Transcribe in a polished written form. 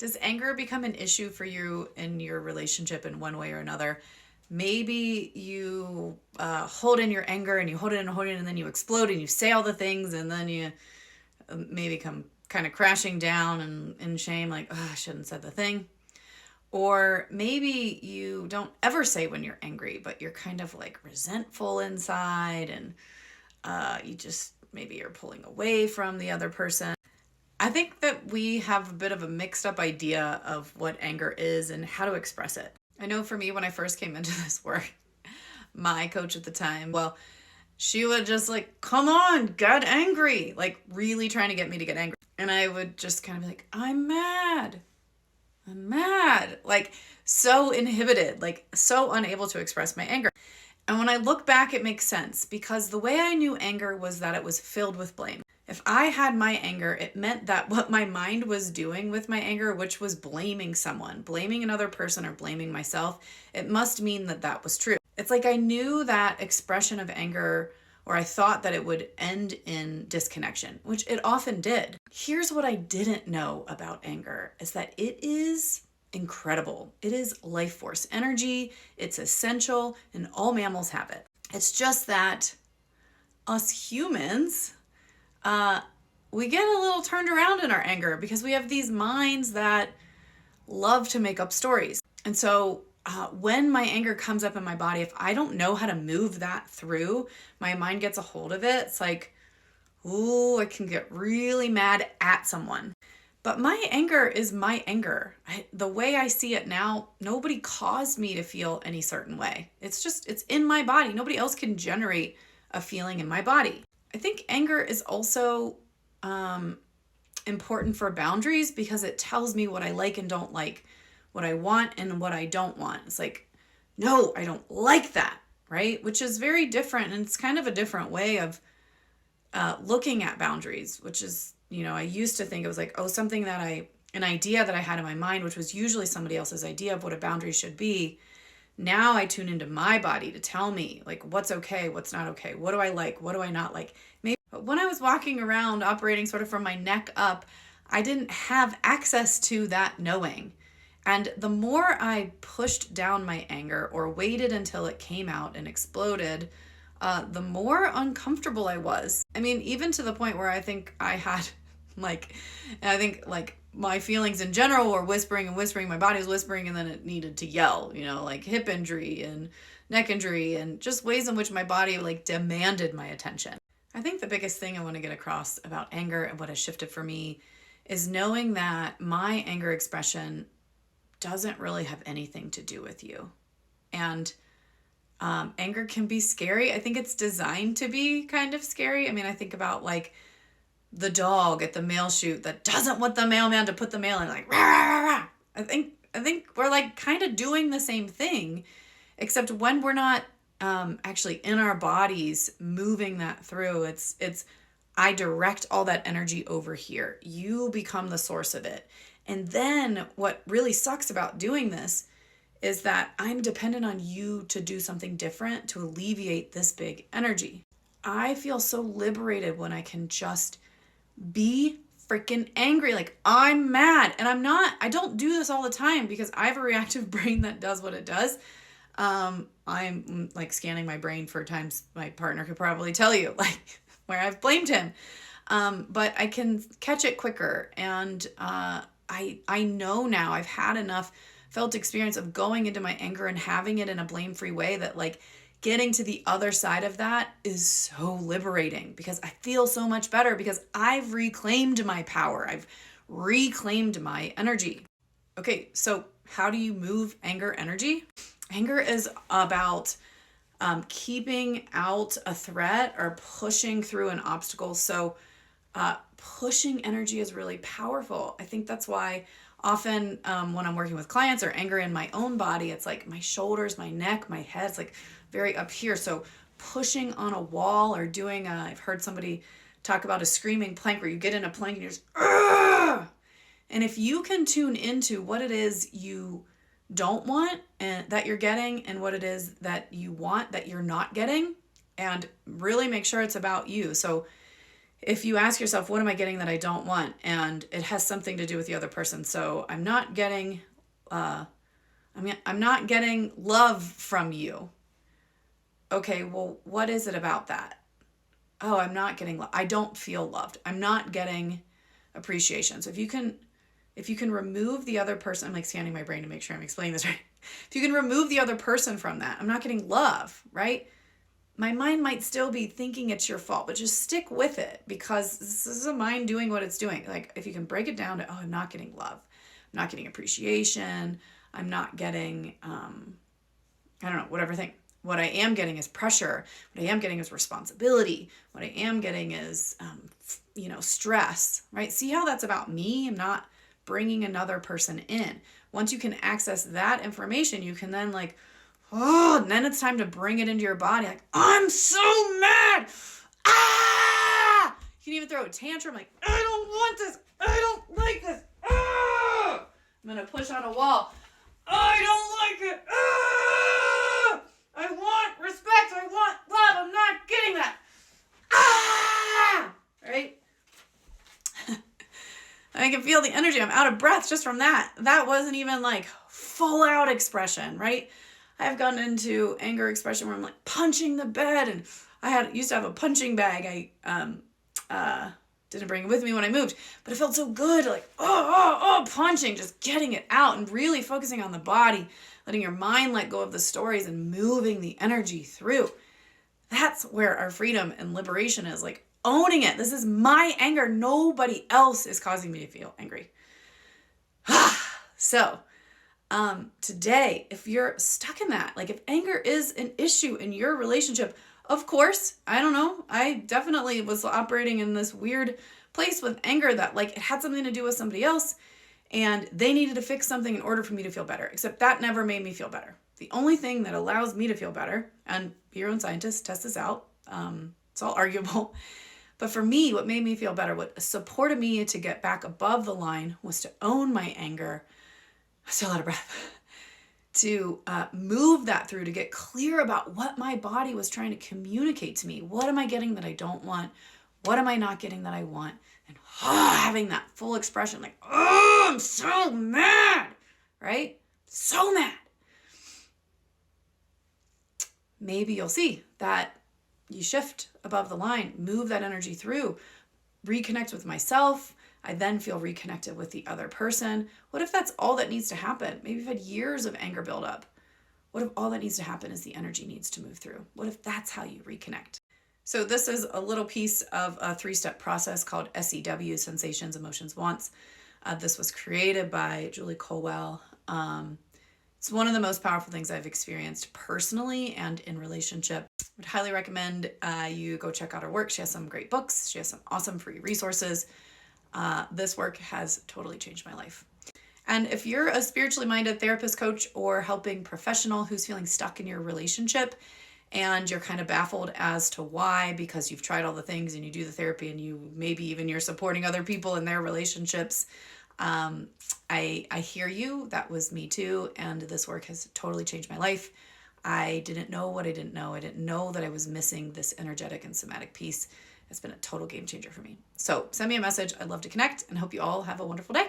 Does anger become an issue for you in your relationship in one way or another? Maybe you hold in your anger and you hold it and hold it and then you explode and you say all the things and then you maybe come kind of crashing down and in shame, like, oh, I shouldn't have said the thing. Or maybe you don't ever say when you're angry, but you're kind of like resentful inside and you just maybe you're pulling away from the other person. I think that we have a bit of a mixed up idea of what anger is and how to express it. I know for me, when I first came into this work, my coach at the time, well, she would just like, come on, get angry, like really trying to get me to get angry. And I would just kind of be like, I'm mad. I'm mad. Like so inhibited, like so unable to express my anger. And when I look back, it makes sense because the way I knew anger was that it was filled with blame. If I had my anger, it meant that what my mind was doing with my anger, which was blaming someone, blaming another person or blaming myself, it must mean that that was true. It's like I knew that expression of anger, or I thought that it would end in disconnection, which it often did. Here's what I didn't know about anger is that it is incredible. It is life force energy. It's essential and all mammals have it. It's just that us humans, we get a little turned around in our anger because we have these minds that love to make up stories. And so when my anger comes up in my body, if I don't know how to move that through, my mind gets a hold of it. It's like, ooh, I can get really mad at someone. But my anger is my anger. The way I see it now, nobody caused me to feel any certain way. It's in my body. Nobody else can generate a feeling in my body. I think anger is also important for boundaries because it tells me what I like and don't like, what I want and what I don't want. It's like, no, I don't like that, right? Which is very different. And it's kind of a different way of looking at boundaries, which is, I used to think it was like, oh, an idea that I had in my mind, which was usually somebody else's idea of what a boundary should be. Now I tune into my body to tell me like what's okay, what's not okay, what do I like, what do I not like. Maybe when I was walking around operating sort of from my neck up, I didn't have access to that knowing. And the more I pushed down my anger or waited until it came out and exploded, the more uncomfortable I was. I mean, even to the point where I think I had my feelings in general were whispering and whispering. My body was whispering and then it needed to yell, like hip injury and neck injury and just ways in which my body like demanded my attention. I think the biggest thing I want to get across about anger and what has shifted for me is knowing that my anger expression doesn't really have anything to do with you. And anger can be scary. I think it's designed to be kind of scary. I mean, I think about like the dog at the mail chute that doesn't want the mailman to put the mail in, like rah, rah, rah, rah. I think we're like kind of doing the same thing, except when we're not actually in our bodies moving that through. It's I direct all that energy over here. You become the source of it. And then what really sucks about doing this is that I'm dependent on you to do something different to alleviate this big energy. I feel so liberated when I can just be freaking angry. Like I'm mad and I don't do this all the time because I have a reactive brain that does what it does. I'm like scanning my brain for times my partner could probably tell you like where I've blamed him. But I can catch it quicker. And I know now I've had enough felt experience of going into my anger and having it in a blame-free way that like getting to the other side of that is so liberating because I feel so much better because I've reclaimed my power. I've reclaimed my energy. Okay, so how do you move anger energy? Anger is about keeping out a threat or pushing through an obstacle. So pushing energy is really powerful. I think that's why often when I'm working with clients or anger in my own body, it's like my shoulders, my neck, my head, it's like very up here. So pushing on a wall or doing I've heard somebody talk about a screaming plank where you get in a plank and you're just, Argh! And if you can tune into what it is you don't want and that you're getting and what it is that you want that you're not getting and really make sure it's about you. So if you ask yourself, what am I getting that I don't want? And it has something to do with the other person. So I'm not getting love from you. Okay, well, what is it about that? Oh, I'm not getting love. I don't feel loved. I'm not getting appreciation. So if you can remove the other person, I'm like scanning my brain to make sure I'm explaining this right. If you can remove the other person from that, I'm not getting love, right? My mind might still be thinking it's your fault, but just stick with it, because this is a mind doing what it's doing. Like if you can break it down to, oh, I'm not getting love. I'm not getting appreciation. I'm not getting, I don't know, whatever thing. What I am getting is pressure. What I am getting is responsibility. What I am getting is, stress, right? See how that's about me? I'm not bringing another person in. Once you can access that information, you can then and then it's time to bring it into your body. Like, I'm so mad. Ah! You can even throw a tantrum like, I don't want this. I don't like this. Ah! I'm going to push on a wall. I don't like it. Ah! I want respect. I want love. I'm not getting that. Ah! Right? I can feel the energy. I'm out of breath just from that. That wasn't even like full out expression, right? I've gotten into anger expression where I'm like punching the bed, and I used to have a punching bag. I didn't bring it with me when I moved, but it felt so good, like punching, just getting it out and really focusing on the body, letting your mind let go of the stories and moving the energy through. That's where our freedom and liberation is, like owning it. This is my anger. Nobody else is causing me to feel angry. So, today, if you're stuck in that, like if anger is an issue in your relationship, of course, I don't know. I definitely was operating in this weird place with anger that like it had something to do with somebody else and they needed to fix something in order for me to feel better, except that never made me feel better. The only thing that allows me to feel better, and be your own scientist, test this out. It's all arguable. But for me, what made me feel better, what supported me to get back above the line was to own my anger. I'm still out of breath. To move that through, to get clear about what my body was trying to communicate to me. What am I getting that I don't want? What am I not getting that I want? And having that full expression, like, oh, I'm so mad, right? So mad. Maybe you'll see that you shift above the line, move that energy through, reconnect with myself. I then feel reconnected with the other person. What if that's all that needs to happen? Maybe you've had years of anger buildup. What if all that needs to happen is the energy needs to move through? What if that's how you reconnect? So this is a little piece of a 3-step process called SEW, Sensations, Emotions, Wants. This was created by Julie Colwell. It's one of the most powerful things I've experienced personally and in relationship. I would highly recommend you go check out her work. She has some great books. She has some awesome free resources. This work has totally changed my life. And if you're a spiritually minded therapist, coach, or helping professional who's feeling stuck in your relationship and you're kind of baffled as to why, because you've tried all the things and you do the therapy and you're supporting other people in their relationships, I hear you. That was me too. And this work has totally changed my life. I didn't know what I didn't know. I didn't know that I was missing this energetic and somatic piece. It's been a total game changer for me. So send me a message. I'd love to connect and hope you all have a wonderful day.